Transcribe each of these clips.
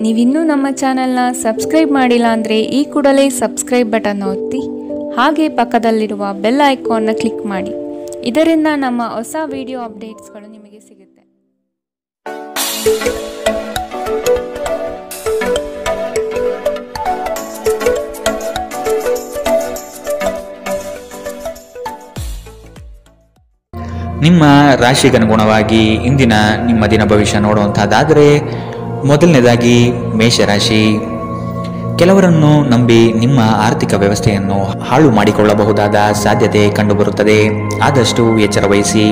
ನೀವಿನ್ನೂ ನಮ್ಮ ಚಾನೆಲ್ನ ಸಬ್ಸ್ಕ್ರೈಬ್ ಮಾಡಿಲ್ಲ ಅಂದರೆ ಈ ಕೂಡಲೇ ಸಬ್ಸ್ಕ್ರೈಬ್ ಬಟನ್ ಒತ್ತಿ ಹಾಗೆ ಪಕ್ಕದಲ್ಲಿರುವ ಬೆಲ್ ಐಕಾನ್ನ ಕ್ಲಿಕ್ ಮಾಡಿ. ಇದರಿಂದ ನಮ್ಮ ಹೊಸ ವಿಡಿಯೋ ಅಪ್ಡೇಟ್ಸ್ಗಳು ನಿಮಗೆ ಸಿಗುತ್ತೆ. ನಿಮ್ಮ ರಾಶಿಗನುಗುಣವಾಗಿ ಇಂದಿನ ನಿಮ್ಮ ದಿನ ಭವಿಷ್ಯ ನೋಡುವಂತಹದ್ದಾದರೆ ಮೊದಲನೇದಾಗಿ ಮೇಷರಾಶಿ. ಕೆಲವರನ್ನು ನಂಬಿ ನಿಮ್ಮ ಆರ್ಥಿಕ ವ್ಯವಸ್ಥೆಯನ್ನು ಹಾಳು ಮಾಡಿಕೊಳ್ಳಬಹುದಾದ ಸಾಧ್ಯತೆ ಕಂಡುಬರುತ್ತದೆ. ಆದಷ್ಟು ಎಚ್ಚರ ವಹಿಸಿ.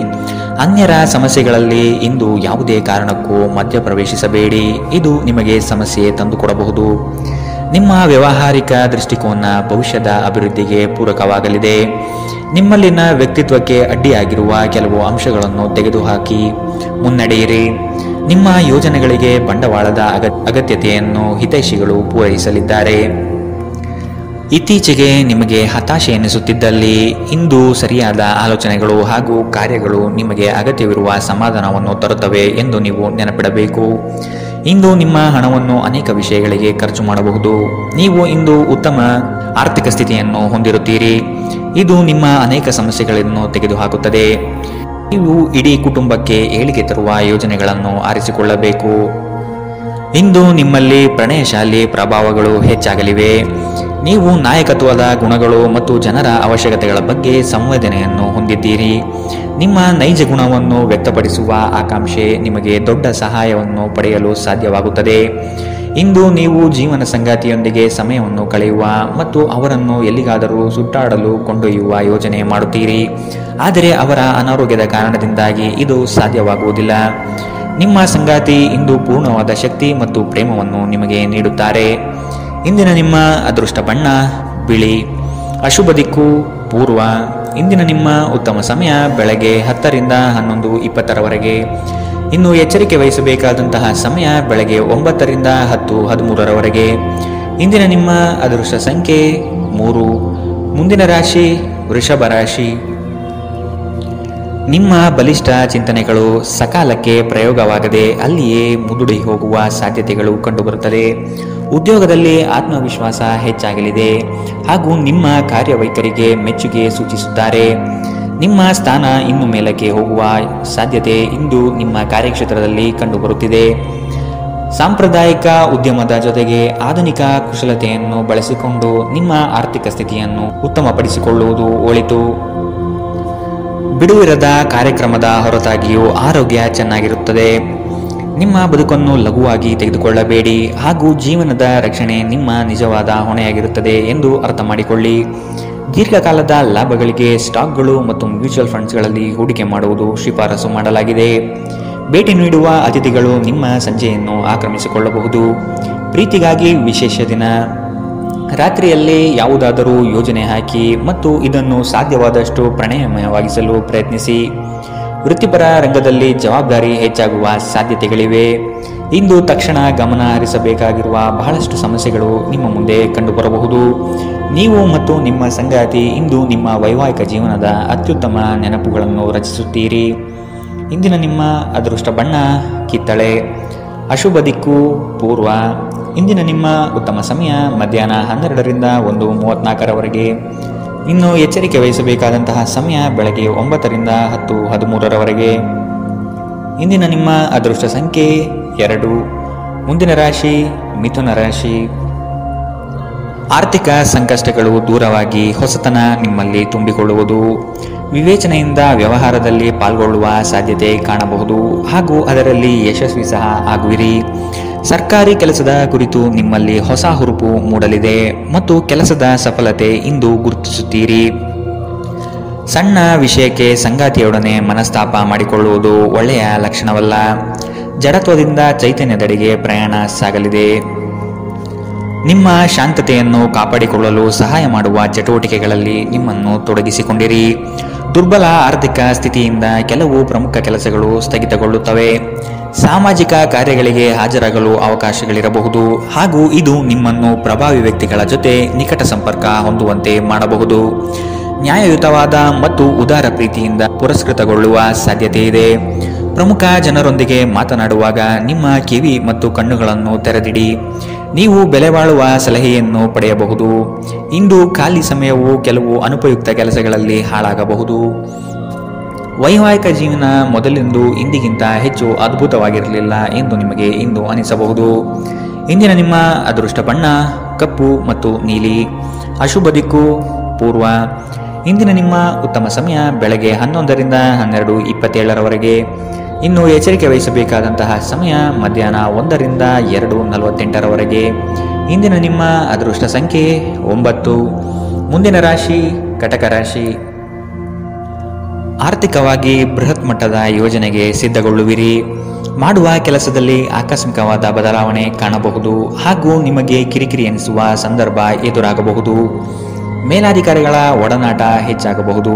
ಅನ್ಯರ ಸಮಸ್ಯೆಗಳಲ್ಲಿ ಇಂದು ಯಾವುದೇ ಕಾರಣಕ್ಕೂ ಮಧ್ಯಪ್ರವೇಶಿಸಬೇಡಿ. ಇದು ನಿಮಗೆ ಸಮಸ್ಯೆ ತಂದುಕೊಡಬಹುದು. ನಿಮ್ಮ ವ್ಯಾವಹಾರಿಕ ದೃಷ್ಟಿಕೋನ ಭವಿಷ್ಯದ ಅಭಿವೃದ್ಧಿಗೆ ಪೂರಕವಾಗಲಿದೆ. ನಿಮ್ಮಲ್ಲಿನ ವ್ಯಕ್ತಿತ್ವಕ್ಕೆ ಅಡ್ಡಿಯಾಗಿರುವ ಕೆಲವು ಅಂಶಗಳನ್ನು ತೆಗೆದುಹಾಕಿ ಮುನ್ನಡೆಯಿರಿ. ನಿಮ್ಮ ಯೋಜನೆಗಳಿಗೆ ಬಂಡವಾಳದ ಅಗತ್ಯತೆಯನ್ನು ಹಿತೈಷಿಗಳು ಪೂರೈಸಲಿದ್ದಾರೆ. ಇತ್ತೀಚೆಗೆ ನಿಮಗೆ ಹತಾಶೆ ಎನಿಸುತ್ತಿದ್ದಲ್ಲಿ ಇಂದು ಸರಿಯಾದ ಆಲೋಚನೆಗಳು ಹಾಗೂ ಕಾರ್ಯಗಳು ನಿಮಗೆ ಅಗತ್ಯವಿರುವ ಸಮಾಧಾನವನ್ನು ತರುತ್ತವೆ ಎಂದು ನೀವು ನೆನಪಿಡಬೇಕು. ಇಂದು ನಿಮ್ಮ ಹಣವನ್ನು ಅನೇಕ ವಿಷಯಗಳಿಗೆ ಖರ್ಚು ಮಾಡಬಹುದು. ನೀವು ಇಂದು ಉತ್ತಮ ಆರ್ಥಿಕ ಸ್ಥಿತಿಯನ್ನು ಹೊಂದಿರುತ್ತೀರಿ. ಇದು ನಿಮ್ಮ ಅನೇಕ ಸಮಸ್ಯೆಗಳನ್ನು ತೆಗೆದುಹಾಕುತ್ತದೆ. ನೀವು ಇಡೀ ಕುಟುಂಬಕ್ಕೆ ಏಳಿಗೆ ತರುವ ಯೋಜನೆಗಳನ್ನು ಆರಿಸಿಕೊಳ್ಳಬೇಕು. ಇಂದು ನಿಮ್ಮಲ್ಲಿ ಪ್ರಣಯಶಾಲಿ ಪ್ರಭಾವಗಳು ಹೆಚ್ಚಾಗಲಿವೆ. ನೀವು ನಾಯಕತ್ವದ ಗುಣಗಳು ಮತ್ತು ಜನರ ಅವಶ್ಯಕತೆಗಳ ಬಗ್ಗೆ ಸಂವೇದನೆಯನ್ನು ಹೊಂದಿದ್ದೀರಿ. ನಿಮ್ಮ ನೈಜ ಗುಣವನ್ನು ವ್ಯಕ್ತಪಡಿಸುವ ಆಕಾಂಕ್ಷೆ ನಿಮಗೆ ದೊಡ್ಡ ಸಹಾಯವನ್ನು ಪಡೆಯಲು ಸಾಧ್ಯವಾಗುತ್ತದೆ. ಇಂದು ನೀವು ಜೀವನ ಸಂಗಾತಿಯೊಂದಿಗೆ ಸಮಯವನ್ನು ಕಳೆಯುವ ಮತ್ತು ಅವರನ್ನು ಎಲ್ಲಿಗಾದರೂ ಸುತ್ತಾಡಲು ಕೊಂಡೊಯ್ಯುವ ಯೋಜನೆ ಮಾಡುತ್ತೀರಿ. ಆದರೆ ಅವರ ಅನಾರೋಗ್ಯದ ಕಾರಣದಿಂದಾಗಿ ಇದು ಸಾಧ್ಯವಾಗುವುದಿಲ್ಲ. ನಿಮ್ಮ ಸಂಗಾತಿ ಇಂದು ಪೂರ್ಣವಾದ ಶಕ್ತಿ ಮತ್ತು ಪ್ರೇಮವನ್ನು ನಿಮಗೆ ನೀಡುತ್ತಾರೆ. ಇಂದಿನ ನಿಮ್ಮ ಅದೃಷ್ಟ ಬಣ್ಣ ಬಿಳಿ. ಅಶುಭ ದಿಕ್ಕು ಪೂರ್ವ. ಇಂದಿನ ನಿಮ್ಮ ಉತ್ತಮ ಸಮಯ ಬೆಳಗ್ಗೆ 10 ರಿಂದ 11:20ರವರೆಗೆ. ಇನ್ನು ಎಚ್ಚರಿಕೆ ವಹಿಸಬೇಕಾದಂತಹ ಸಮಯ ಬೆಳಗ್ಗೆ 9 ರಿಂದ 10:13ರವರೆಗೆ. ಇಂದಿನ ನಿಮ್ಮ ಅದೃಷ್ಟ ಸಂಖ್ಯೆ 3. ಮುಂದಿನ ರಾಶಿ ವೃಷಭ ರಾಶಿ. ನಿಮ್ಮ ಬಲಿಷ್ಠ ಚಿಂತನೆಗಳು ಸಕಾಲಕ್ಕೆ ಪ್ರಯೋಗವಾಗದೆ ಅಲ್ಲಿಯೇ ಮುದುಡಿ ಹೋಗುವ ಸಾಧ್ಯತೆಗಳು ಕಂಡುಬರುತ್ತದೆ. ಉದ್ಯೋಗದಲ್ಲಿ ಆತ್ಮವಿಶ್ವಾಸ ಹೆಚ್ಚಾಗಲಿದೆ ಹಾಗೂ ನಿಮ್ಮ ಕಾರ್ಯವೈಖರಿಗೆ ಮೆಚ್ಚುಗೆ ಸೂಚಿಸುತ್ತಾರೆ. ನಿಮ್ಮ ಸ್ಥಾನ ಇನ್ನು ಮೇಲಕ್ಕೆ ಹೋಗುವ ಸಾಧ್ಯತೆ ಇಂದು ನಿಮ್ಮ ಕಾರ್ಯಕ್ಷೇತ್ರದಲ್ಲಿ ಕಂಡುಬರುತ್ತಿದೆ. ಸಾಂಪ್ರದಾಯಿಕ ಉದ್ಯಮದ ಜೊತೆಗೆ ಆಧುನಿಕ ಕುಶಲತೆಯನ್ನು ಬಳಸಿಕೊಂಡು ನಿಮ್ಮ ಆರ್ಥಿಕ ಸ್ಥಿತಿಯನ್ನು ಉತ್ತಮಪಡಿಸಿಕೊಳ್ಳುವುದು ಒಳಿತು. ಬಿಡುವಿರದ ಕಾರ್ಯಕ್ರಮದ ಹೊರತಾಗಿಯೂ ಆರೋಗ್ಯ ಚೆನ್ನಾಗಿರುತ್ತದೆ. ನಿಮ್ಮ ಬದುಕನ್ನು ಲಘುವಾಗಿ ತೆಗೆದುಕೊಳ್ಳಬೇಡಿ ಹಾಗೂ ಜೀವನದ ರಕ್ಷಣೆ ನಿಮ್ಮ ನಿಜವಾದ ಹೊಣೆಯಾಗಿರುತ್ತದೆ ಎಂದು ಅರ್ಥ ಮಾಡಿಕೊಳ್ಳಿ. ದೀರ್ಘಕಾಲದ ಲಾಭಗಳಿಗೆ ಸ್ಟಾಕ್ಗಳು ಮತ್ತು ಮ್ಯೂಚುವಲ್ ಫಂಡ್ಸ್ಗಳಲ್ಲಿ ಹೂಡಿಕೆ ಮಾಡುವುದು ಶಿಫಾರಸು ಮಾಡಲಾಗಿದೆ. ಭೇಟಿ ನೀಡುವ ಅತಿಥಿಗಳು ನಿಮ್ಮ ಸಂಜೆಯನ್ನು ಆಕ್ರಮಿಸಿಕೊಳ್ಳಬಹುದು. ಪ್ರೀತಿಗಾಗಿ ವಿಶೇಷ ದಿನ. ರಾತ್ರಿಯಲ್ಲೇ ಯಾವುದಾದರೂ ಯೋಜನೆ ಹಾಕಿ ಮತ್ತು ಇದನ್ನು ಸಾಧ್ಯವಾದಷ್ಟು ಪ್ರಣಯಮಯವಾಗಿಸಲು ಪ್ರಯತ್ನಿಸಿ. ವೃತ್ತಿಪರ ರಂಗದಲ್ಲಿ ಜವಾಬ್ದಾರಿ ಹೆಚ್ಚಾಗುವ ಸಾಧ್ಯತೆಗಳಿವೆ. ಇಂದು ತಕ್ಷಣ ಗಮನ ಹರಿಸಬೇಕಾಗಿರುವ ಬಹಳಷ್ಟು ಸಮಸ್ಯೆಗಳು ನಿಮ್ಮ ಮುಂದೆ ಕಂಡುಬರಬಹುದು. ನೀವು ಮತ್ತು ನಿಮ್ಮ ಸಂಗಾತಿ ಇಂದು ನಿಮ್ಮ ವೈವಾಹಿಕ ಜೀವನದ ಅತ್ಯುತ್ತಮ ನೆನಪುಗಳನ್ನು ರಚಿಸುತ್ತೀರಿ. ಇಂದಿನ ನಿಮ್ಮ ಅದೃಷ್ಟ ಬಣ್ಣ ಕಿತ್ತಳೆ. ಅಶುಭ ದಿಕ್ಕು ಪೂರ್ವ. ಇಂದಿನ ನಿಮ್ಮ ಉತ್ತಮ ಸಮಯ ಮಧ್ಯಾಹ್ನ 12 ರಿಂದ 1:34ರವರೆಗೆ. ಇನ್ನು ಎಚ್ಚರಿಕೆ ವಹಿಸಬೇಕಾದಂತಹ ಸಮಯ ಬೆಳಗ್ಗೆ 9 ರಿಂದ 10:13ರವರೆಗೆ. ಇಂದಿನ ನಿಮ್ಮ ಅದೃಷ್ಟ ಸಂಖ್ಯೆ 2. ಮುಂದಿನ ರಾಶಿ ಮಿಥುನ ರಾಶಿ. ಆರ್ಥಿಕ ಸಂಕಷ್ಟಗಳು ದೂರವಾಗಿ ಹೊಸತನ ನಿಮ್ಮಲ್ಲಿ ತುಂಬಿಕೊಳ್ಳುವುದು. ವಿವೇಚನೆಯಿಂದ ವ್ಯವಹಾರದಲ್ಲಿ ಪಾಲ್ಗೊಳ್ಳುವ ಸಾಧ್ಯತೆ ಕಾಣಬಹುದು ಹಾಗೂ ಅದರಲ್ಲಿ ಯಶಸ್ವಿ ಸಹ ಆಗುವಿರಿ. ಸರ್ಕಾರಿ ಕೆಲಸದ ಕುರಿತು ನಿಮ್ಮಲ್ಲಿ ಹೊಸ ಹುರುಪು ಮೂಡಲಿದೆ ಮತ್ತು ಕೆಲಸದ ಸಫಲತೆ ಇಂದು ಗುರುತಿಸುತ್ತೀರಿ. ಸಣ್ಣ ವಿಷಯಕ್ಕೆ ಸಂಗಾತಿಯೊಡನೆ ಮನಸ್ತಾಪ ಮಾಡಿಕೊಳ್ಳುವುದು ಒಳ್ಳೆಯ ಲಕ್ಷಣವಲ್ಲ. ಜಡತ್ವದಿಂದ ಚೈತನ್ಯದೆಡೆಗೆ ಪ್ರಯಾಣ ಸಾಗಲಿದೆ. ನಿಮ್ಮ ಶಾಂತತೆಯನ್ನು ಕಾಪಾಡಿಕೊಳ್ಳಲು ಸಹಾಯ ಮಾಡುವ ಚಟುವಟಿಕೆಗಳಲ್ಲಿ ನಿಮ್ಮನ್ನು ತೊಡಗಿಸಿಕೊಂಡಿರಿ. ದುರ್ಬಲ ಆರ್ಥಿಕ ಸ್ಥಿತಿಯಿಂದ ಕೆಲವು ಪ್ರಮುಖ ಕೆಲಸಗಳು ಸ್ಥಗಿತಗೊಳ್ಳುತ್ತವೆ. ಸಾಮಾಜಿಕ ಕಾರ್ಯಗಳಿಗೆ ಹಾಜರಾಗಲು ಅವಕಾಶಗಳಿರಬಹುದು ಹಾಗೂ ಇದು ನಿಮ್ಮನ್ನು ಪ್ರಭಾವಿ ವ್ಯಕ್ತಿಗಳ ಜೊತೆ ನಿಕಟ ಸಂಪರ್ಕ ಹೊಂದುವಂತೆ ಮಾಡಬಹುದು. ನ್ಯಾಯಯುತವಾದ ಮತ್ತು ಉದಾರ ಪ್ರೀತಿಯಿಂದ ಪುರಸ್ಕೃತಗೊಳ್ಳುವ ಸಾಧ್ಯತೆ ಇದೆ. ಪ್ರಮುಖ ಜನರೊಂದಿಗೆ ಮಾತನಾಡುವಾಗ ನಿಮ್ಮ ಕಿವಿ ಮತ್ತು ಕಣ್ಣುಗಳನ್ನು ತೆರೆದಿಡಿ. ನೀವು ಬೆಲೆಬಾಳುವ ಸಲಹೆಯನ್ನು ಪಡೆಯಬಹುದು. ಇಂದು ಖಾಲಿ ಸಮಯವು ಕೆಲವು ಅನುಪಯುಕ್ತ ಕೆಲಸಗಳಲ್ಲಿ ಹಾಳಾಗಬಹುದು. ವೈವಾಹಿಕ ಜೀವನ ಮೊದಲಿಂದು ಇಂದಿಗಿಂತ ಹೆಚ್ಚು ಅದ್ಭುತವಾಗಿರಲಿಲ್ಲ ಎಂದು ನಿಮಗೆ ಇಂದು ಅನಿಸಬಹುದು. ಇಂದಿನ ನಿಮ್ಮ ಅದೃಷ್ಟ ಬಣ್ಣ ಕಪ್ಪು ಮತ್ತು ನೀಲಿ. ಅಶುಭ ದಿಕ್ಕು ಪೂರ್ವ. ಇಂದಿನ ನಿಮ್ಮ ಉತ್ತಮ ಸಮಯ ಬೆಳಗ್ಗೆ 11ರಿಂದ 12:27 ಇನ್ನು ಎಚ್ಚರಿಕೆ ವಹಿಸಬೇಕಾದಂತಹ ಸಮಯ ಮಧ್ಯಾಹ್ನ 1ರಿಂದ 2:48 ಇಂದಿನ ನಿಮ್ಮ ಅದೃಷ್ಟ ಸಂಖ್ಯೆ 9. ಮುಂದಿನ ರಾಶಿ ಕಟಕ ರಾಶಿ. ಆರ್ಥಿಕವಾಗಿ ಬೃಹತ್ ಮಟ್ಟದ ಯೋಜನೆಗೆ ಸಿದ್ಧಗೊಳ್ಳುವಿರಿ. ಮಾಡುವ ಕೆಲಸದಲ್ಲಿ ಆಕಸ್ಮಿಕವಾದ ಬದಲಾವಣೆ ಕಾಣಬಹುದು ಹಾಗೂ ನಿಮಗೆ ಕಿರಿಕಿರಿ ಎನಿಸುವ ಸಂದರ್ಭ ಎದುರಾಗಬಹುದು. ಮೇಲಾಧಿಕಾರಿಗಳ ಒಡನಾಟ ಹೆಚ್ಚಾಗಬಹುದು.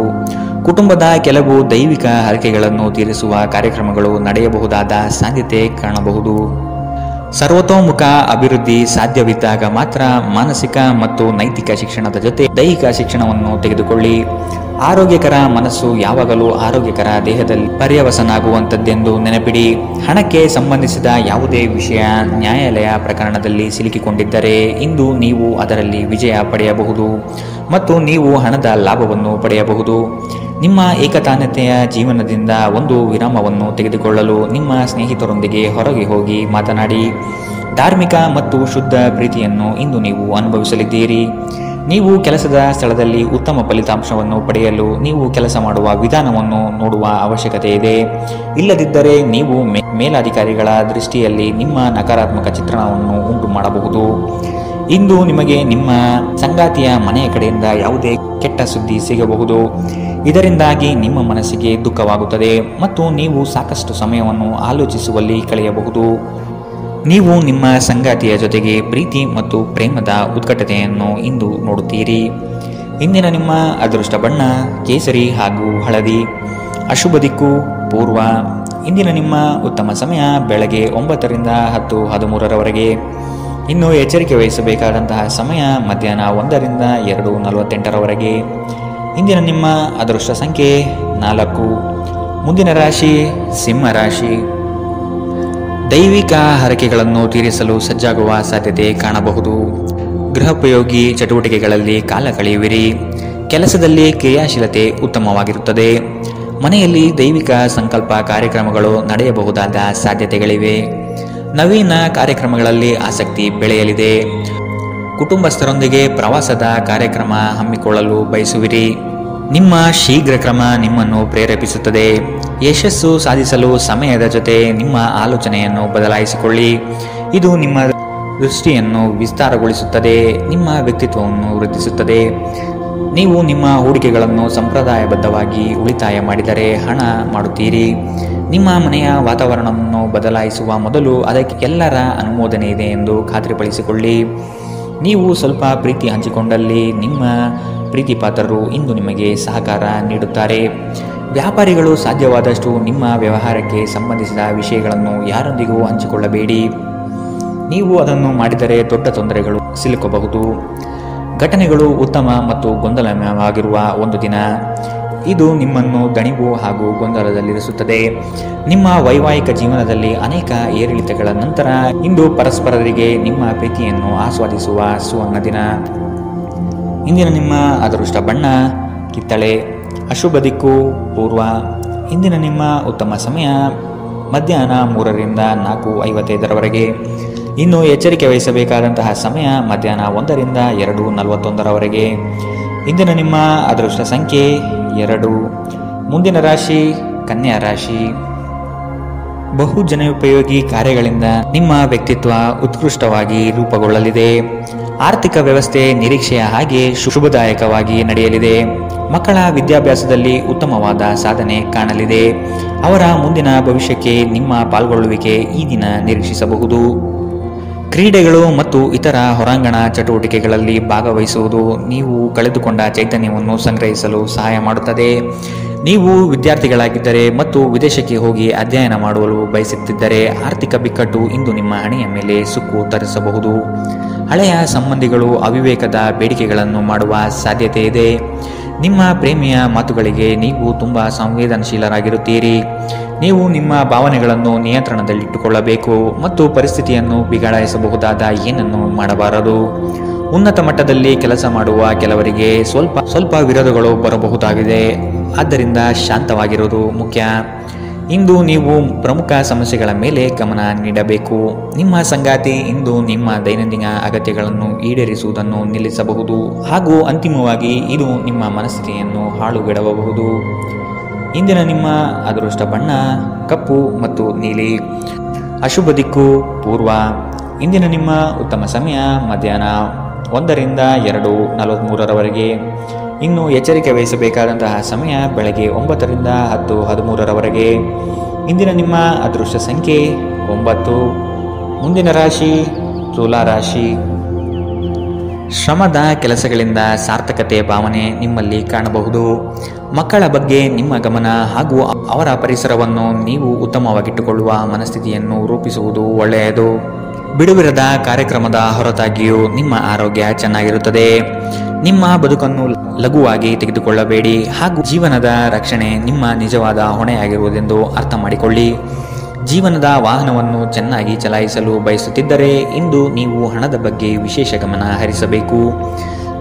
ಕುಟುಂಬದ ಕೆಲವು ದೈವಿಕ ಹರಕೆಗಳನ್ನು ತೀರಿಸುವ ಕಾರ್ಯಕ್ರಮಗಳು ನಡೆಯಬಹುದಾದ ಸಾಧ್ಯತೆ ಕಾಣಬಹುದು. ಸರ್ವತೋಮುಖ ಅಭಿವೃದ್ಧಿ ಸಾಧ್ಯವಿದ್ದಾಗ ಮಾತ್ರ ಮಾನಸಿಕ ಮತ್ತು ನೈತಿಕ ಶಿಕ್ಷಣದ ಜೊತೆ ದೈಹಿಕ ಶಿಕ್ಷಣವನ್ನು ತೆಗೆದುಕೊಳ್ಳಿ. ಆರೋಗ್ಯಕರ ಮನಸ್ಸು ಯಾವಾಗಲೂ ಆರೋಗ್ಯಕರ ದೇಹದಲ್ಲಿ ಪರ್ಯವಸನಾಗುವಂಥದ್ದೆಂದು ನೆನಪಿಡಿ. ಹಣಕ್ಕೆ ಸಂಬಂಧಿಸಿದ ಯಾವುದೇ ವಿಷಯ ನ್ಯಾಯಾಲಯ ಪ್ರಕರಣದಲ್ಲಿ ಸಿಲುಕಿಕೊಂಡಿದ್ದರೆ ಇಂದು ನೀವು ಅದರಲ್ಲಿ ವಿಜಯ ಪಡೆಯಬಹುದು ಮತ್ತು ನೀವು ಹಣದ ಲಾಭವನ್ನು ಪಡೆಯಬಹುದು. ನಿಮ್ಮ ಏಕತಾನತೆಯ ಜೀವನದಿಂದ ಒಂದು ವಿರಾಮವನ್ನು ತೆಗೆದುಕೊಳ್ಳಲು ನಿಮ್ಮ ಸ್ನೇಹಿತರೊಂದಿಗೆ ಹೊರಗೆ ಹೋಗಿ ಮಾತನಾಡಿ. ಧಾರ್ಮಿಕ ಮತ್ತು ಶುದ್ಧ ಪ್ರೀತಿಯನ್ನು ಇಂದು ನೀವು ಅನುಭವಿಸಲಿದ್ದೀರಿ. ನೀವು ಕೆಲಸದ ಸ್ಥಳದಲ್ಲಿ ಉತ್ತಮ ಫಲಿತಾಂಶವನ್ನು ಪಡೆಯಲು ನೀವು ಕೆಲಸ ಮಾಡುವ ವಿಧಾನವನ್ನು ನೋಡುವ ಅವಶ್ಯಕತೆ ಇದೆ. ಇಲ್ಲದಿದ್ದರೆ ನೀವು ಮೇಲಾಧಿಕಾರಿಗಳ ದೃಷ್ಟಿಯಲ್ಲಿ ನಿಮ್ಮ ನಕಾರಾತ್ಮಕ ಚಿತ್ರಣವನ್ನು ಉಂಟು ಮಾಡಬಹುದು. ಇಂದು ನಿಮಗೆ ನಿಮ್ಮ ಸಂಗಾತಿಯ ಮನೆಯ ಕಡೆಯಿಂದ ಯಾವುದೇ ಕೆಟ್ಟ ಸುದ್ದಿ ಸಿಗಬಹುದು. ಇದರಿಂದಾಗಿ ನಿಮ್ಮ ಮನಸ್ಸಿಗೆ ದುಃಖವಾಗುತ್ತದೆ ಮತ್ತು ನೀವು ಸಾಕಷ್ಟು ಸಮಯವನ್ನು ಆಲೋಚಿಸುವಲ್ಲಿ ಕಳೆಯಬಹುದು. ನೀವು ನಿಮ್ಮ ಸಂಗಾತಿಯ ಜೊತೆಗೆ ಪ್ರೀತಿ ಮತ್ತು ಪ್ರೇಮದ ಉತ್ಕಟತೆಯನ್ನು ಇಂದು ನೋಡುತ್ತೀರಿ. ಇಂದಿನ ನಿಮ್ಮ ಅದೃಷ್ಟ ಬಣ್ಣ ಕೇಸರಿ ಹಾಗೂ ಹಳದಿ. ಅಶುಭ ದಿಕ್ಕು ಪೂರ್ವ. ಇಂದಿನ ನಿಮ್ಮ ಉತ್ತಮ ಸಮಯ ಬೆಳಗ್ಗೆ 9ರಿಂದ 10:13 ಇನ್ನು ಎಚ್ಚರಿಕೆ ವಹಿಸಬೇಕಾದಂತಹ ಸಮಯ ಮಧ್ಯಾಹ್ನ 1ರಿಂದ 2:48 ಇಂದಿನ ನಿಮ್ಮ ಅದೃಷ್ಟ ಸಂಖ್ಯೆ 4. ಮುಂದಿನ ರಾಶಿ ಸಿಂಹ ರಾಶಿ. ದೈವಿಕ ಹರಕೆಗಳನ್ನು ತೀರಿಸಲು ಸಜ್ಜಾಗುವ ಸಾಧ್ಯತೆ ಕಾಣಬಹುದು. ಗೃಹೋಪಯೋಗಿ ಚಟುವಟಿಕೆಗಳಲ್ಲಿ ಕಾಲ ಕಳೆಯುವಿರಿ. ಕೆಲಸದಲ್ಲಿ ಕ್ರಿಯಾಶೀಲತೆ ಉತ್ತಮವಾಗಿರುತ್ತದೆ. ಮನೆಯಲ್ಲಿ ದೈವಿಕ ಸಂಕಲ್ಪ ಕಾರ್ಯಕ್ರಮಗಳು ನಡೆಯಬಹುದಾದ ಸಾಧ್ಯತೆಗಳಿವೆ. ನವೀನ ಕಾರ್ಯಕ್ರಮಗಳಲ್ಲಿ ಆಸಕ್ತಿ ಬೆಳೆಯಲಿದೆ. ಕುಟುಂಬಸ್ಥರೊಂದಿಗೆ ಪ್ರವಾಸದ ಕಾರ್ಯಕ್ರಮ ಹಮ್ಮಿಕೊಳ್ಳಲು ಬಯಸುವಿರಿ. ನಿಮ್ಮ ಶೀಘ್ರ ಕ್ರಮ ನಿಮ್ಮನ್ನು ಪ್ರೇರೇಪಿಸುತ್ತದೆ. ಯಶಸ್ಸು ಸಾಧಿಸಲು ಸಮಯದ ಜೊತೆ ನಿಮ್ಮ ಆಲೋಚನೆಯನ್ನು ಬದಲಾಯಿಸಿಕೊಳ್ಳಿ. ಇದು ನಿಮ್ಮ ದೃಷ್ಟಿಯನ್ನು ವಿಸ್ತಾರಗೊಳಿಸುತ್ತದೆ, ನಿಮ್ಮ ವ್ಯಕ್ತಿತ್ವವನ್ನು ವೃದ್ಧಿಸುತ್ತದೆ. ನೀವು ನಿಮ್ಮ ಹೂಡಿಕೆಗಳನ್ನು ಸಂಪ್ರದಾಯಬದ್ಧವಾಗಿ ಉಳಿತಾಯ ಮಾಡಿದರೆ ಹಣ ಮಾಡುತ್ತೀರಿ. ನಿಮ್ಮ ಮನೆಯ ವಾತಾವರಣವನ್ನು ಬದಲಾಯಿಸುವ ಮೊದಲು ಅದಕ್ಕೆ ಎಲ್ಲರ ಅನುಮೋದನೆ ಇದೆ ಎಂದು ಖಾತ್ರಿಪಡಿಸಿಕೊಳ್ಳಿ. ನೀವು ಸ್ವಲ್ಪ ಪ್ರೀತಿ ಹಂಚಿಕೊಂಡಲ್ಲಿ ನಿಮ್ಮ ಪ್ರೀತಿಪಾತ್ರರು ಇಂದು ನಿಮಗೆ ಸಹಕಾರ ನೀಡುತ್ತಾರೆ. ವ್ಯಾಪಾರಿಗಳು ಸಾಧ್ಯವಾದಷ್ಟು ನಿಮ್ಮ ವ್ಯವಹಾರಕ್ಕೆ ಸಂಬಂಧಿಸಿದ ವಿಷಯಗಳನ್ನು ಯಾರೊಂದಿಗೂ ಹಂಚಿಕೊಳ್ಳಬೇಡಿ. ನೀವು ಅದನ್ನು ಮಾಡಿದರೆ ದೊಡ್ಡ ತೊಂದರೆಗಳು ಸಿಲುಕಬಹುದು. ಘಟನೆಗಳು ಉತ್ತಮ ಮತ್ತು ಗೊಂದಲಮಯವಾಗಿರುವ ಒಂದು ದಿನ. ಇದು ನಿಮ್ಮನ್ನು ದಣಿವು ಹಾಗೂ ಗೊಂದಲದಲ್ಲಿರಿಸುತ್ತದೆ. ನಿಮ್ಮ ವೈವಾಹಿಕ ಜೀವನದಲ್ಲಿ ಅನೇಕ ಏರಿಳಿತಗಳ ನಂತರ ಇಂದು ಪರಸ್ಪರರಿಗೆ ನಿಮ್ಮ ಪ್ರೀತಿಯನ್ನು ಆಸ್ವಾದಿಸುವ ಸುವರ್ಣ ದಿನ. ಇಂದಿನ ನಿಮ್ಮ ಅದೃಷ್ಟ ಬಣ್ಣ ಕಿತ್ತಳೆ. ಅಶುಭ ದಿಕ್ಕು ಪೂರ್ವ. ಇಂದಿನ ನಿಮ್ಮ ಉತ್ತಮ ಸಮಯ ಮಧ್ಯಾಹ್ನ 3ರಿಂದ 4:55 ಇನ್ನು ಎಚ್ಚರಿಕೆ ವಹಿಸಬೇಕಾದಂತಹ ಸಮಯ ಮಧ್ಯಾಹ್ನ 1ರಿಂದ 2:41 ಇಂದಿನ ನಿಮ್ಮ ಅದೃಷ್ಟ ಸಂಖ್ಯೆ 2. ಮುಂದಿನ ರಾಶಿ ಕನ್ಯಾ ರಾಶಿ. ಬಹು ಜನೋಪಯೋಗಿ ಕಾರ್ಯಗಳಿಂದ ನಿಮ್ಮ ವ್ಯಕ್ತಿತ್ವ ಉತ್ಕೃಷ್ಟವಾಗಿ ರೂಪುಗೊಳ್ಳಲಿದೆ. ಆರ್ಥಿಕ ವ್ಯವಸ್ಥೆ ನಿರೀಕ್ಷೆಯ ಹಾಗೆ ಶುಭದಾಯಕವಾಗಿ ನಡೆಯಲಿದೆ. ಮಕ್ಕಳ ವಿದ್ಯಾಭ್ಯಾಸದಲ್ಲಿ ಉತ್ತಮವಾದ ಸಾಧನೆ ಕಾಣಲಿದೆ. ಅವರ ಮುಂದಿನ ಭವಿಷ್ಯಕ್ಕೆ ನಿಮ್ಮ ಪಾಲ್ಗೊಳ್ಳುವಿಕೆ ಈ ದಿನ ನಿರೀಕ್ಷಿಸಬಹುದು. ಕ್ರೀಡೆಗಳು ಮತ್ತು ಇತರ ಹೊರಾಂಗಣ ಚಟುವಟಿಕೆಗಳಲ್ಲಿ ಭಾಗವಹಿಸುವುದು ನೀವು ಕಳೆದುಕೊಂಡ ಚೈತನ್ಯವನ್ನು ಸಂಗ್ರಹಿಸಲು ಸಹಾಯ ಮಾಡುತ್ತದೆ. ನೀವು ವಿದ್ಯಾರ್ಥಿಗಳಾಗಿದ್ದರೆ ಮತ್ತು ವಿದೇಶಕ್ಕೆ ಹೋಗಿ ಅಧ್ಯಯನ ಮಾಡಲು ಬಯಸುತ್ತಿದ್ದರೆ ಆರ್ಥಿಕ ಬಿಕ್ಕಟ್ಟು ಇಂದು ನಿಮ್ಮ ಹಣೆಯ ಮೇಲೆ ಸುಕ್ಕು ತರಿಸಬಹುದು. ಹಳೆಯ ಸಂಬಂಧಿಗಳು ಅವಿವೇಕದ ಬೇಡಿಕೆಗಳನ್ನು ಮಾಡುವ ಸಾಧ್ಯತೆ ಇದೆ. ನಿಮ್ಮ ಪ್ರೇಮಿಯ ಮಾತುಗಳಿಗೆ ನೀವು ತುಂಬ ಸಂವೇದನಶೀಲರಾಗಿರುತ್ತೀರಿ. ನೀವು ನಿಮ್ಮ ಭಾವನೆಗಳನ್ನು ನಿಯಂತ್ರಣದಲ್ಲಿಟ್ಟುಕೊಳ್ಳಬೇಕು ಮತ್ತು ಪರಿಸ್ಥಿತಿಯನ್ನು ಬಿಗಡಾಯಿಸಬಹುದಾದ ಏನನ್ನು ಮಾಡಬಾರದು. ಉನ್ನತ ಮಟ್ಟದಲ್ಲಿ ಕೆಲಸ ಮಾಡುವ ಕೆಲವರಿಗೆ ಸ್ವಲ್ಪ ವಿರೋಧಗಳು ಬರಬಹುದಾಗಿದೆ. ಆದ್ದರಿಂದ ಶಾಂತವಾಗಿರುವುದು ಮುಖ್ಯ. ಇಂದು ನೀವು ಪ್ರಮುಖ ಸಮಸ್ಯೆಗಳ ಮೇಲೆ ಗಮನ ನೀಡಬೇಕು. ನಿಮ್ಮ ಸಂಗಾತಿ ಇಂದು ನಿಮ್ಮ ದೈನಂದಿನ ಅಗತ್ಯಗಳನ್ನು ಈಡೇರಿಸುವುದನ್ನು ನಿಲ್ಲಿಸಬಹುದು ಹಾಗೂ ಅಂತಿಮವಾಗಿ ಇದು ನಿಮ್ಮ ಮನಸ್ಥಿತಿಯನ್ನು ಹಾಳುಗೆಡವಬಹುದು. ಇಂದಿನ ನಿಮ್ಮ ಅದೃಷ್ಟ ಬಣ್ಣ ಕಪ್ಪು ಮತ್ತು ನೀಲಿ. ಅಶುಭ ದಿಕ್ಕು ಪೂರ್ವ. ಇಂದಿನ ನಿಮ್ಮ ಉತ್ತಮ ಸಮಯ ಮಧ್ಯಾಹ್ನ 1 ರಿಂದ 2:43 ಇನ್ನು ಎಚ್ಚರಿಕೆ ವಹಿಸಬೇಕಾದಂತಹ ಸಮಯ ಬೆಳಗ್ಗೆ 9 ರಿಂದ 10:13 ಇಂದಿನ ನಿಮ್ಮ ಅದೃಷ್ಟ ಸಂಖ್ಯೆ 9. ಮುಂದಿನ ರಾಶಿ ತುಲಾ ರಾಶಿ. ಶ್ರಮದ ಕೆಲಸಗಳಿಂದ ಸಾರ್ಥಕತೆ ಭಾವನೆ ನಿಮ್ಮಲ್ಲಿ ಕಾಣಬಹುದು. ಮಕ್ಕಳ ಬಗ್ಗೆ ನಿಮ್ಮ ಗಮನ ಹಾಗೂ ಅವರ ಪರಿಸರವನ್ನು ನೀವು ಉತ್ತಮವಾಗಿಟ್ಟುಕೊಳ್ಳುವ ಮನಸ್ಥಿತಿಯನ್ನು ರೂಪಿಸುವುದು ಒಳ್ಳೆಯದು. ಬಿಡುವಿರದ ಕಾರ್ಯಕ್ರಮದ ಹೊರತಾಗಿಯೂ ನಿಮ್ಮ ಆರೋಗ್ಯ ಚೆನ್ನಾಗಿರುತ್ತದೆ. ನಿಮ್ಮ ಬದುಕನ್ನು ಲಘುವಾಗಿ ತೆಗೆದುಕೊಳ್ಳಬೇಡಿ ಹಾಗೂ ಜೀವನದ ರಕ್ಷಣೆ ನಿಮ್ಮ ನಿಜವಾದ ಹೊಣೆಯಾಗಿರುವುದೆಂದು ಅರ್ಥ ಮಾಡಿಕೊಳ್ಳಿ. ಜೀವನದ ವಾಹನವನ್ನು ಚೆನ್ನಾಗಿ ಚಲಾಯಿಸಲು ಬಯಸುತ್ತಿದ್ದರೆ ಇಂದು ನೀವು ಹಣದ ಬಗ್ಗೆ ವಿಶೇಷ ಗಮನ ಹರಿಸಬೇಕು.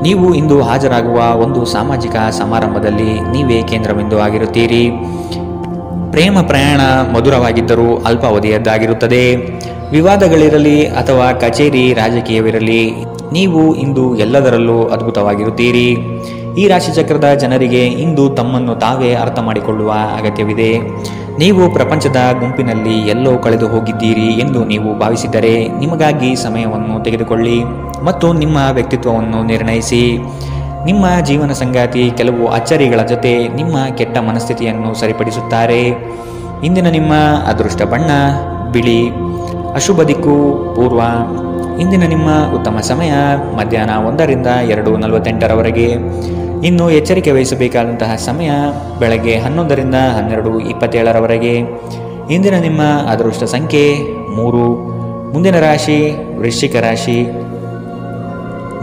ನೀವು ಇಂದು ಹಾಜರಾಗುವ ಒಂದು ಸಾಮಾಜಿಕ ಸಮಾರಂಭದಲ್ಲಿ ನೀವೇ ಕೇಂದ್ರಬಿಂದು ಆಗಿರುತ್ತೀರಿ. ಪ್ರೇಮ ಪ್ರಯಾಣ ಮಧುರವಾಗಿದ್ದರೂ ಅಲ್ಪಾವಧಿಯದ್ದಾಗಿರುತ್ತದೆ. ವಿವಾದಗಳಿರಲಿ ಅಥವಾ ಕಚೇರಿ ರಾಜಕೀಯವಿರಲಿ, ನೀವು ಇಂದು ಎಲ್ಲದರಲ್ಲೂ ಅದ್ಭುತವಾಗಿರುತ್ತೀರಿ. ಈ ರಾಶಿಚಕ್ರದ ಜನರಿಗೆ ಇಂದು ತಮ್ಮನ್ನು ತಾವೇ ಅರ್ಥ ಮಾಡಿಕೊಳ್ಳುವ ಅಗತ್ಯವಿದೆ. ನೀವು ಪ್ರಪಂಚದ ಗುಂಪಿನಲ್ಲಿ ಎಲ್ಲೋ ಕಳೆದು ಹೋಗಿದ್ದೀರಿ ಎಂದು ನೀವು ಭಾವಿಸಿದರೆ ನಿಮಗಾಗಿ ಸಮಯವನ್ನು ತೆಗೆದುಕೊಳ್ಳಿ ಮತ್ತು ನಿಮ್ಮ ವ್ಯಕ್ತಿತ್ವವನ್ನು ನಿರ್ಣಯಿಸಿ. ನಿಮ್ಮ ಜೀವನ ಸಂಗಾತಿ ಕೆಲವು ಅಚ್ಚರಿಗಳ ಜೊತೆ ನಿಮ್ಮ ಕೆಟ್ಟ ಮನಸ್ಥಿತಿಯನ್ನು ಸರಿಪಡಿಸುತ್ತಾರೆ. ಇಂದಿನ ನಿಮ್ಮ ಅದೃಷ್ಟ ಬಣ್ಣ ಬಿಳಿ. ಅಶುಭ ದಿಕ್ಕು ಪೂರ್ವ. ಇಂದಿನ ನಿಮ್ಮ ಉತ್ತಮ ಸಮಯ ಮಧ್ಯಾಹ್ನ 1 ರಿಂದ 2:48 ಇನ್ನು ಎಚ್ಚರಿಕೆ ವಹಿಸಬೇಕಾದಂತಹ ಸಮಯ ಬೆಳಗ್ಗೆ 11 ರಿಂದ 12:27 ಇಂದಿನ ನಿಮ್ಮ ಅದೃಷ್ಟ ಸಂಖ್ಯೆ 3. ಮುಂದಿನ ರಾಶಿ ವೃಶ್ಚಿಕ ರಾಶಿ.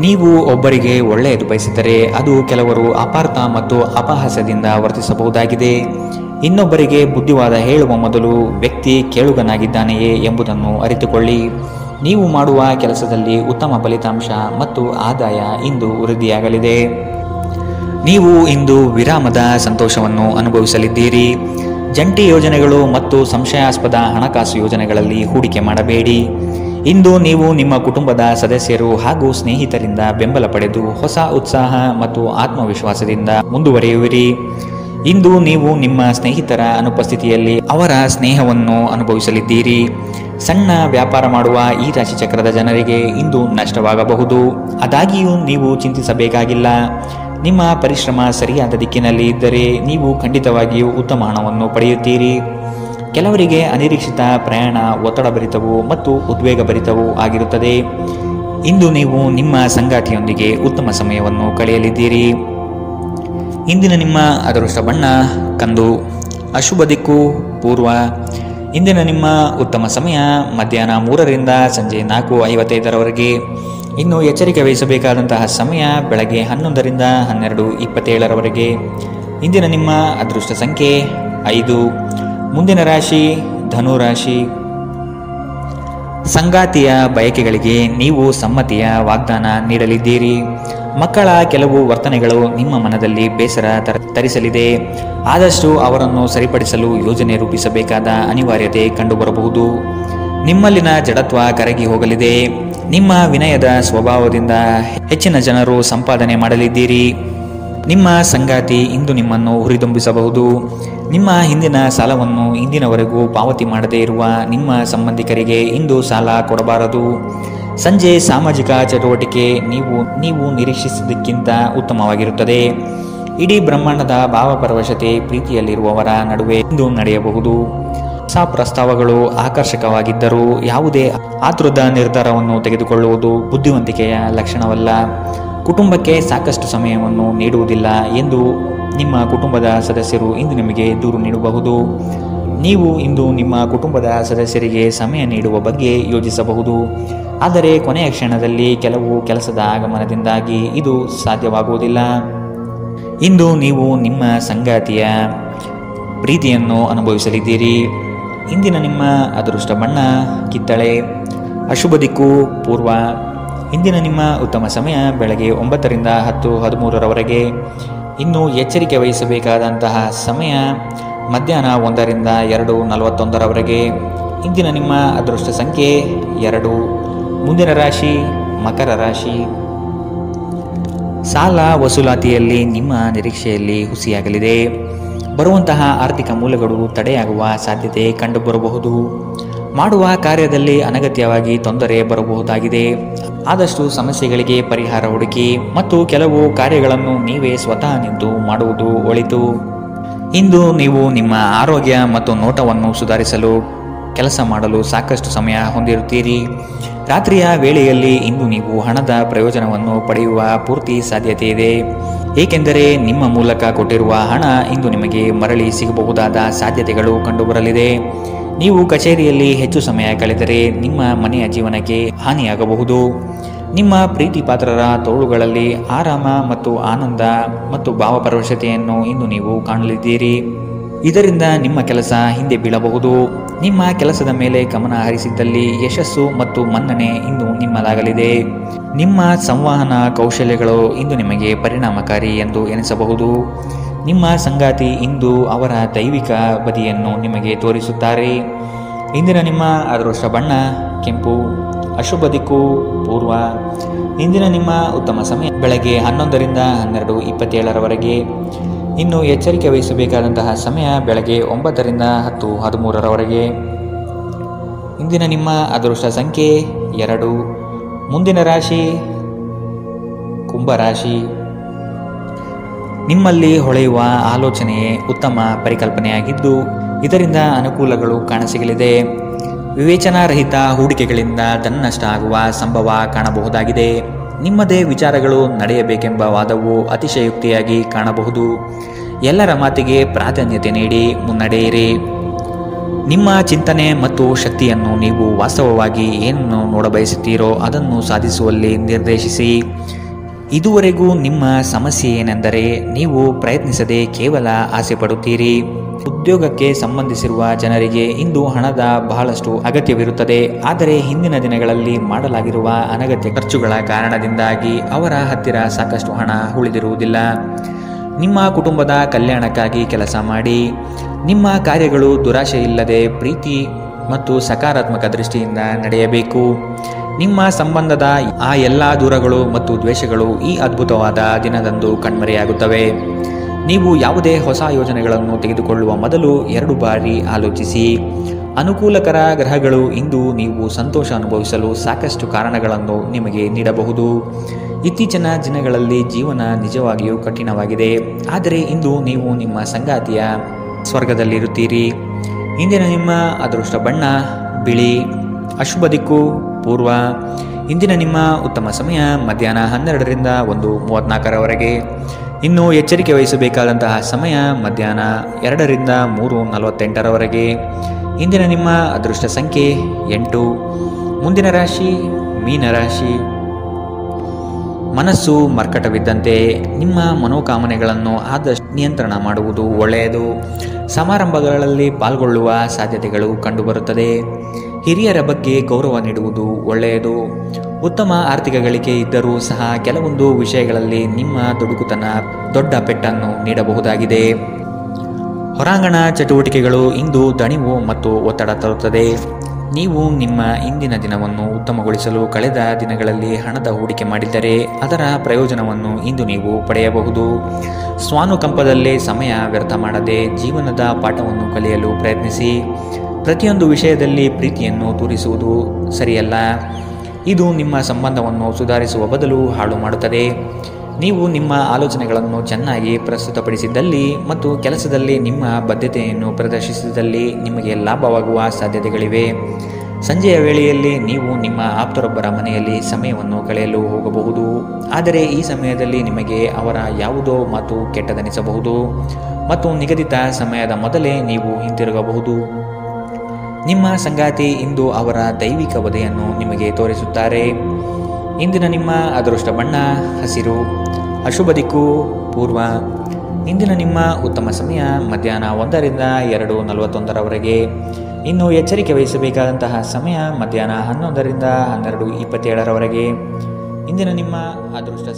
ನೀವು ಒಬ್ಬರಿಗೆ ಒಳ್ಳೆಯದು ಬಯಸಿದರೆ ಅದು ಕೆಲವರು ಅಪಾರ್ಥ ಮತ್ತು ಅಪಹಾಸ್ಯದಿಂದ ವರ್ತಿಸಬಹುದಾಗಿದೆ. ಇನ್ನೊಬ್ಬರಿಗೆ ಬುದ್ಧಿವಾದ ಹೇಳುವ ಮೊದಲು ವ್ಯಕ್ತಿ ಕೇಳುಗನಾಗಿದ್ದಾನೆಯೇ ಎಂಬುದನ್ನು ಅರಿತುಕೊಳ್ಳಿ. ನೀವು ಮಾಡುವ ಕೆಲಸದಲ್ಲಿ ಉತ್ತಮ ಫಲಿತಾಂಶ ಮತ್ತು ಆದಾಯ ಇಂದು ವೃದ್ಧಿಯಾಗಲಿದೆ. ನೀವು ಇಂದು ವಿರಾಮದ ಸಂತೋಷವನ್ನು ಅನುಭವಿಸಲಿದ್ದೀರಿ. ಜಂಟಿ ಯೋಜನೆಗಳು ಮತ್ತು ಸಂಶಯಾಸ್ಪದ ಹಣಕಾಸು ಯೋಜನೆಗಳಲ್ಲಿ ಹೂಡಿಕೆ ಮಾಡಬೇಡಿ. ಇಂದು ನೀವು ನಿಮ್ಮ ಕುಟುಂಬದ ಸದಸ್ಯರು ಹಾಗೂ ಸ್ನೇಹಿತರಿಂದ ಬೆಂಬಲ ಪಡೆದು ಹೊಸ ಉತ್ಸಾಹ ಮತ್ತು ಆತ್ಮವಿಶ್ವಾಸದಿಂದ ಮುಂದುವರಿಯುವಿರಿ. ಇಂದು ನೀವು ನಿಮ್ಮ ಸ್ನೇಹಿತರ ಅನುಪಸ್ಥಿತಿಯಲ್ಲಿ ಅವರ ಸ್ನೇಹವನ್ನು ಅನುಭವಿಸಲಿದ್ದೀರಿ. ಸಣ್ಣ ವ್ಯಾಪಾರ ಮಾಡುವ ಈ ರಾಶಿಚಕ್ರದ ಜನರಿಗೆ ಇಂದು ನಷ್ಟವಾಗಬಹುದು. ಆದಾಗ್ಯೂ ನೀವು ಚಿಂತಿಸಬೇಕಾಗಿಲ್ಲ. ನಿಮ್ಮ ಪರಿಶ್ರಮ ಸರಿಯಾದ ದಿಕ್ಕಿನಲ್ಲಿ ಇದ್ದರೆ ನೀವು ಖಂಡಿತವಾಗಿಯೂ ಉತ್ತಮ ಹಣವನ್ನು ಪಡೆಯುತ್ತೀರಿ. ಕೆಲವರಿಗೆ ಅನಿರೀಕ್ಷಿತ ಪ್ರಯಾಣ ಒತ್ತಡಭರಿತವೂ ಮತ್ತು ಉದ್ವೇಗಭರಿತವೂ ಆಗಿರುತ್ತದೆ. ಇಂದು ನೀವು ನಿಮ್ಮ ಸಂಗಾತಿಯೊಂದಿಗೆ ಉತ್ತಮ ಸಮಯವನ್ನು ಕಳೆಯಲಿದ್ದೀರಿ. ಇಂದಿನ ನಿಮ್ಮ ಅದೃಷ್ಟ ಬಣ್ಣ ಕಂದು. ಅಶುಭ ದಿಕ್ಕು ಪೂರ್ವ. ಇಂದಿನ ನಿಮ್ಮ ಉತ್ತಮ ಸಮಯ ಮಧ್ಯಾಹ್ನ 3 ರಿಂದ ಸಂಜೆ 4:55 ಇನ್ನು ಎಚ್ಚರಿಕೆ ವಹಿಸಬೇಕಾದಂತಹ ಸಮಯ ಬೆಳಗ್ಗೆ 11 ರಿಂದ 12:27 ಇಂದಿನ ನಿಮ್ಮ ಅದೃಷ್ಟ ಸಂಖ್ಯೆ 5. ಮುಂದಿನ ರಾಶಿ ಧನು ರಾಶಿ. ಸಂಗಾತಿಯ ಬಯಕೆಗಳಿಗೆ ನೀವು ಸಮ್ಮತಿಯ ವಾಗ್ದಾನ ನೀಡಲಿದ್ದೀರಿ. ಮಕ್ಕಳ ಕೆಲವು ವರ್ತನೆಗಳು ನಿಮ್ಮ ಮನದಲ್ಲಿ ಬೇಸರ ತರಿಸಲಿದೆ. ಆದಷ್ಟು ಅವರನ್ನು ಸರಿಪಡಿಸಲು ಯೋಜನೆ ರೂಪಿಸಬೇಕಾದ ಅನಿವಾರ್ಯತೆ ಕಂಡುಬರಬಹುದು. ನಿಮ್ಮಲ್ಲಿನ ಜಡತ್ವ ಕರಗಿ ಹೋಗಲಿದೆ. ನಿಮ್ಮ ವಿನಯದ ಸ್ವಭಾವದಿಂದ ಹೆಚ್ಚಿನ ಜನರು ಸಂಪಾದನೆ ಮಾಡಲಿದ್ದೀರಿ. ನಿಮ್ಮ ಸಂಗಾತಿ ಇಂದು ನಿಮ್ಮನ್ನು ಹುರಿದುಂಬಿಸಬಹುದು. ನಿಮ್ಮ ಹಿಂದಿನ ಸಾಲವನ್ನು ಇಂದಿನವರೆಗೂ ಪಾವತಿ ಮಾಡದೇ ಇರುವ ನಿಮ್ಮ ಸಂಬಂಧಿಕರಿಗೆ ಇಂದು ಸಾಲ ಕೊಡಬಾರದು. ಸಂಜೆ ಸಾಮಾಜಿಕ ಚಟುವಟಿಕೆ ನೀವು ನಿರೀಕ್ಷಿಸಿದ್ದಕ್ಕಿಂತ ಉತ್ತಮವಾಗಿರುತ್ತದೆ. ಇಡೀ ಬ್ರಹ್ಮಾಂಡದ ಭಾವಪರವಶತೆ ಪ್ರೀತಿಯಲ್ಲಿರುವವರ ನಡುವೆ ಇಂದು ನಡೆಯಬಹುದು. ಹೊಸ ಪ್ರಸ್ತಾವಗಳು ಆಕರ್ಷಕವಾಗಿದ್ದರೂ ಯಾವುದೇ ಆತುರದ ನಿರ್ಧಾರವನ್ನು ತೆಗೆದುಕೊಳ್ಳುವುದು ಬುದ್ಧಿವಂತಿಕೆಯ ಲಕ್ಷಣವಲ್ಲ. ಕುಟುಂಬಕ್ಕೆ ಸಾಕಷ್ಟು ಸಮಯವನ್ನು ನೀಡುವುದಿಲ್ಲ ಎಂದು ನಿಮ್ಮ ಕುಟುಂಬದ ಸದಸ್ಯರು ಇಂದು ನಿಮಗೆ ದೂರು ನೀಡಬಹುದು. ನೀವು ಇಂದು ನಿಮ್ಮ ಕುಟುಂಬದ ಸದಸ್ಯರಿಗೆ ಸಮಯ ನೀಡುವ ಬಗ್ಗೆ ಯೋಚಿಸಬಹುದು. ಆದರೆ ಕೊನೆಯ ಕ್ಷಣದಲ್ಲಿ ಕೆಲವು ಕೆಲಸದ ಆಗಮನದಿಂದಾಗಿ ಇದು ಸಾಧ್ಯವಾಗುವುದಿಲ್ಲ. ಇಂದು ನೀವು ನಿಮ್ಮ ಸಂಗಾತಿಯ ಪ್ರೀತಿಯನ್ನು ಅನುಭವಿಸಲಿದ್ದೀರಿ. ಇಂದಿನ ನಿಮ್ಮ ಅದೃಷ್ಟ ಬಣ್ಣ ಕಿತ್ತಳೆ. ಅಶುಭ ದಿಕ್ಕು ಪೂರ್ವ. ಇಂದಿನ ನಿಮ್ಮ ಉತ್ತಮ ಸಮಯ ಬೆಳಗ್ಗೆ 9ರಿಂದ 10:13ರವರೆಗೆ. ಇನ್ನು ಎಚ್ಚರಿಕೆ ವಹಿಸಬೇಕಾದಂತಹ ಸಮಯ ಮಧ್ಯಾಹ್ನ 1ರಿಂದ 2:41ರವರೆಗೆ. ಇಂದಿನ ನಿಮ್ಮ ಅದೃಷ್ಟ ಸಂಖ್ಯೆ 2. ಮುಂದಿನ ರಾಶಿ ಮಕರ ರಾಶಿ. ಸಾಲ ವಸೂಲಾತಿಯಲ್ಲಿ ನಿಮ್ಮ ನಿರೀಕ್ಷೆಯಲ್ಲಿ ಹುಸಿಯಾಗಲಿದೆ. ಬರುವಂತಹ ಆರ್ಥಿಕ ಮೂಲಗಳು ತಡೆಯಾಗುವ ಸಾಧ್ಯತೆ ಕಂಡುಬರಬಹುದು. ಮಾಡುವ ಕಾರ್ಯದಲ್ಲಿ ಅನಗತ್ಯವಾಗಿ ತೊಂದರೆ ಬರಬಹುದಾಗಿದೆ. ಆದಷ್ಟು ಸಮಸ್ಯೆಗಳಿಗೆ ಪರಿಹಾರ ಹುಡುಕಿ ಮತ್ತು ಕೆಲವು ಕಾರ್ಯಗಳನ್ನು ನೀವೇ ಸ್ವತಃ ನಿಂತು ಮಾಡುವುದು ಒಳಿತು. ಇಂದು ನೀವು ನಿಮ್ಮ ಆರೋಗ್ಯ ಮತ್ತು ನೋಟವನ್ನು ಸುಧಾರಿಸಲು ಕೆಲಸ ಮಾಡಲು ಸಾಕಷ್ಟು ಸಮಯ ಹೊಂದಿರುತ್ತೀರಿ. ರಾತ್ರಿಯ ವೇಳೆಯಲ್ಲಿ ಇಂದು ನೀವು ಹಣದ ಪ್ರಯೋಜನವನ್ನು ಪಡೆಯುವ ಪೂರ್ತಿ ಸಾಧ್ಯತೆ ಇದೆ. ಏಕೆಂದರೆ ನಿಮ್ಮ ಮೂಲಕ ಕೊಟ್ಟಿರುವ ಹಣ ಇಂದು ನಿಮಗೆ ಮರಳಿ ಸಿಗಬಹುದಾದ ಸಾಧ್ಯತೆಗಳು ಕಂಡುಬರಲಿದೆ. ನೀವು ಕಚೇರಿಯಲ್ಲಿ ಹೆಚ್ಚು ಸಮಯ ಕಳೆದರೆ ನಿಮ್ಮ ಮನೆಯ ಜೀವನಕ್ಕೆ ಹಾನಿಯಾಗಬಹುದು. ನಿಮ್ಮ ಪ್ರೀತಿ ಪಾತ್ರರ ತೋಳುಗಳಲ್ಲಿ ಆರಾಮ ಮತ್ತು ಆನಂದ ಮತ್ತು ಭಾವಪರವಶತೆಯನ್ನು ಇಂದು ನೀವು ಕಾಣಲಿದ್ದೀರಿ. ಇದರಿಂದ ನಿಮ್ಮ ಕೆಲಸ ಹಿಂದೆ ಬೀಳಬಹುದು. ನಿಮ್ಮ ಕೆಲಸದ ಮೇಲೆ ಗಮನ ಹರಿಸಿದ್ದಲ್ಲಿ ಯಶಸ್ಸು ಮತ್ತು ಮನ್ನಣೆ ಇಂದು ನಿಮ್ಮದಾಗಲಿದೆ. ನಿಮ್ಮ ಸಂವಹನ ಕೌಶಲ್ಯಗಳು ಇಂದು ನಿಮಗೆ ಪರಿಣಾಮಕಾರಿ ಎಂದು ಎನಿಸಬಹುದು. ನಿಮ್ಮ ಸಂಗಾತಿ ಇಂದು ಅವರ ದೈವಿಕ ಬದಿಯನ್ನು ನಿಮಗೆ ತೋರಿಸುತ್ತಾರೆ. ಇಂದಿನ ನಿಮ್ಮ ಅದೃಷ್ಟ ಬಣ್ಣ ಕೆಂಪು. ಅಶುಭ ದಿಕ್ಕು ಪೂರ್ವ. ಇಂದಿನ ನಿಮ್ಮ ಉತ್ತಮ ಸಮಯ ಬೆಳಗ್ಗೆ 11ರಿಂದ 12:27ರವರೆಗೆ. ಇನ್ನು ಎಚ್ಚರಿಕೆ ವಹಿಸಬೇಕಾದಂತಹ ಸಮಯ ಬೆಳಗ್ಗೆ 9ರಿಂದ 10:13ರವರೆಗೆ. ಇಂದಿನ ನಿಮ್ಮ ಅದೃಷ್ಟ ಸಂಖ್ಯೆ 2. ಮುಂದಿನ ರಾಶಿ ಕುಂಭರಾಶಿ. ನಿಮ್ಮಲ್ಲಿ ಹೊಳೆಯುವ ಆಲೋಚನೆಯೇ ಉತ್ತಮ ಪರಿಕಲ್ಪನೆಯಾಗಿದ್ದು ಇದರಿಂದ ಅನುಕೂಲಗಳು ಕಾಣಸಿಗಲಿದೆ. ವಿವೇಚನಾರಹಿತ ಹೂಡಿಕೆಗಳಿಂದ ಧನ ನಷ್ಟ ಆಗುವ ಸಂಭವ ಕಾಣಬಹುದಾಗಿದೆ. ನಿಮ್ಮದೇ ವಿಚಾರಗಳು ನಡೆಯಬೇಕೆಂಬ ವಾದವು ಅತಿಶಯೋಕ್ತಿಯಾಗಿ ಕಾಣಬಹುದು. ಎಲ್ಲರ ಮಾತಿಗೆ ಪ್ರಾಧಾನ್ಯತೆ ನೀಡಿ ಮುನ್ನಡೆಯಿರಿ. ನಿಮ್ಮ ಚಿಂತನೆ ಮತ್ತು ಶಕ್ತಿಯನ್ನು ನೀವು ವಾಸ್ತವವಾಗಿ ಏನನ್ನು ನೋಡಬಯಸುತ್ತೀರೋ ಅದನ್ನು ಸಾಧಿಸುವಲ್ಲಿ ನಿರ್ದೇಶಿಸಿ. ಇದುವರೆಗೂ ನಿಮ್ಮ ಸಮಸ್ಯೆ ಏನೆಂದರೆ ನೀವು ಪ್ರಯತ್ನಿಸದೆ ಕೇವಲ ಆಸೆ ಪಡುತ್ತೀರಿ. ಉದ್ಯೋಗಕ್ಕೆ ಸಂಬಂಧಿಸಿರುವ ಜನರಿಗೆ ಇಂದು ಹಣದ ಬಹಳಷ್ಟು ಅಗತ್ಯವಿರುತ್ತದೆ. ಆದರೆ ಹಿಂದಿನ ದಿನಗಳಲ್ಲಿ ಮಾಡಲಾಗಿರುವ ಅನಗತ್ಯ ಖರ್ಚುಗಳ ಕಾರಣದಿಂದಾಗಿ ಅವರ ಹತ್ತಿರ ಸಾಕಷ್ಟು ಹಣ ಉಳಿದಿರುವುದಿಲ್ಲ. ನಿಮ್ಮ ಕುಟುಂಬದ ಕಲ್ಯಾಣಕ್ಕಾಗಿ ಕೆಲಸ ಮಾಡಿ. ನಿಮ್ಮ ಕಾರ್ಯಗಳು ದುರಾಶೆ ಇಲ್ಲದೆ ಪ್ರೀತಿ ಮತ್ತು ಸಕಾರಾತ್ಮಕ ದೃಷ್ಟಿಯಿಂದ ನಡೆಯಬೇಕು. ನಿಮ್ಮ ಸಂಬಂಧದ ಆ ಎಲ್ಲ ದೂರಗಳು ಮತ್ತು ದ್ವೇಷಗಳು ಈ ಅದ್ಭುತವಾದ ದಿನದಂದು ಕಣ್ಮರೆಯಾಗುತ್ತವೆ. ನೀವು ಯಾವುದೇ ಹೊಸ ಯೋಜನೆಗಳನ್ನು ತೆಗೆದುಕೊಳ್ಳುವ ಮೊದಲು 2 ಬಾರಿ ಆಲೋಚಿಸಿ. ಅನುಕೂಲಕರ ಗ್ರಹಗಳು ಇಂದು ನೀವು ಸಂತೋಷ ಅನುಭವಿಸಲು ಸಾಕಷ್ಟು ಕಾರಣಗಳನ್ನು ನಿಮಗೆ ನೀಡಬಹುದು. ಇತ್ತೀಚಿನ ದಿನಗಳಲ್ಲಿ ಜೀವನ ನಿಜವಾಗಿಯೂ ಕಠಿಣವಾಗಿದೆ. ಆದರೆ ಇಂದು ನೀವು ನಿಮ್ಮ ಸಂಗಾತಿಯ ಸ್ವರ್ಗದಲ್ಲಿರುತ್ತೀರಿ. ಇಂದಿನ ನಿಮ್ಮ ಅದೃಷ್ಟ ಬಣ್ಣ ಬಿಳಿ. ಅಶುಭ ದಿಕ್ಕು ಪೂರ್ವ. ಇಂದಿನ ನಿಮ್ಮ ಉತ್ತಮ ಸಮಯ ಮಧ್ಯಾಹ್ನ 12ರಿಂದ 1:34ರವರೆಗೆ. ಇನ್ನು ಎಚ್ಚರಿಕೆ ವಹಿಸಬೇಕಾದಂತಹ ಸಮಯ ಮಧ್ಯಾಹ್ನ 2ರಿಂದ 3:48ರವರೆಗೆ. ಇಂದಿನ ನಿಮ್ಮ ಅದೃಷ್ಟ ಸಂಖ್ಯೆ 8. ಮುಂದಿನ ರಾಶಿ ಮೀನರಾಶಿ. ಮನಸ್ಸು ಮರ್ಕಟವಿದ್ದಂತೆ ನಿಮ್ಮ ಮನೋಕಾಮನೆಗಳನ್ನು ಆದಷ್ಟು ನಿಯಂತ್ರಣ ಮಾಡುವುದು ಒಳ್ಳೆಯದು. ಸಮಾರಂಭಗಳಲ್ಲಿ ಪಾಲ್ಗೊಳ್ಳುವ ಸಾಧ್ಯತೆಗಳು ಕಂಡುಬರುತ್ತದೆ. ಹಿರಿಯರ ಬಗ್ಗೆ ಗೌರವ ನೀಡುವುದು ಒಳ್ಳೆಯದು. ಉತ್ತಮ ಆರ್ಥಿಕ ಗಳಿಕೆ ಇದ್ದರೂ ಸಹ ಕೆಲವೊಂದು ವಿಷಯಗಳಲ್ಲಿ ನಿಮ್ಮ ದುಡುಕುತನ ದೊಡ್ಡ ಪೆಟ್ಟನ್ನು ನೀಡಬಹುದಾಗಿದೆ. ಹೊರಾಂಗಣ ಚಟುವಟಿಕೆಗಳು ಇಂದು ದಣಿವು ಮತ್ತು ಒತ್ತಡ ತರುತ್ತದೆ. ನೀವು ನಿಮ್ಮ ಇಂದಿನ ದಿನವನ್ನು ಉತ್ತಮಗೊಳಿಸಲು ಕಳೆದ ದಿನಗಳಲ್ಲಿ ಹಣದ ಹೂಡಿಕೆ ಮಾಡಿದ್ದರೆ ಅದರ ಪ್ರಯೋಜನವನ್ನು ಇಂದು ನೀವು ಪಡೆಯಬಹುದು. ಸ್ವಾನುಕಂಪದಲ್ಲೇ ಸಮಯ ವ್ಯರ್ಥ ಮಾಡದೆ ಜೀವನದ ಪಾಠವನ್ನು ಕಲಿಯಲು ಪ್ರಯತ್ನಿಸಿ. ಪ್ರತಿಯೊಂದು ವಿಷಯದಲ್ಲಿ ಪ್ರೀತಿಯನ್ನು ತೋರಿಸುವುದು ಸರಿಯಲ್ಲ. ಇದು ನಿಮ್ಮ ಸಂಬಂಧವನ್ನು ಸುಧಾರಿಸುವ ಬದಲು ಹಾಳು ಮಾಡುತ್ತದೆ. ನೀವು ನಿಮ್ಮ ಆಲೋಚನೆಗಳನ್ನು ಚೆನ್ನಾಗಿ ಪ್ರಸ್ತುತಪಡಿಸಿದ್ದಲ್ಲಿ ಮತ್ತು ಕೆಲಸದಲ್ಲಿ ನಿಮ್ಮ ಬದ್ಧತೆಯನ್ನು ಪ್ರದರ್ಶಿಸಿದಲ್ಲಿ ನಿಮಗೆ ಲಾಭವಾಗುವ ಸಾಧ್ಯತೆಗಳಿವೆ. ಸಂಜೆಯ ವೇಳೆಯಲ್ಲಿ ನೀವು ನಿಮ್ಮ ಆಪ್ತರೊಬ್ಬರ ಮನೆಯಲ್ಲಿ ಸಮಯವನ್ನು ಕಳೆಯಲು ಹೋಗಬಹುದು. ಆದರೆ ಈ ಸಮಯದಲ್ಲಿ ನಿಮಗೆ ಅವರ ಯಾವುದೋ ಮಾತು ಕೆಟ್ಟದನಿಸಬಹುದು ಮತ್ತು ನಿಗದಿತ ಸಮಯದ ಮೊದಲೇ ನೀವು ಹಿಂತಿರುಗಬಹುದು. ನಿಮ್ಮ ಸಂಗಾತಿ ಇಂದು ಅವರ ದೈವಿಕ ವಧೆಯನ್ನು ನಿಮಗೆ ತೋರಿಸುತ್ತಾರೆ. ಇಂದಿನ ನಿಮ್ಮ ಅದೃಷ್ಟ ಬಣ್ಣ ಹಸಿರು. ಅಶುಭ ದಿಕ್ಕು ಪೂರ್ವ. ಇಂದಿನ ನಿಮ್ಮ ಉತ್ತಮ ಸಮಯ ಮಧ್ಯಾಹ್ನ 1ರಿಂದ 2:41ರವರೆಗೆ. ಇನ್ನು ಎಚ್ಚರಿಕೆ ವಹಿಸಬೇಕಾದಂತಹ ಸಮಯ ಮಧ್ಯಾಹ್ನ 11ರಿಂದ 12:27ರವರೆಗೆ. ಇಂದಿನ ನಿಮ್ಮ ಅದೃಷ್ಟ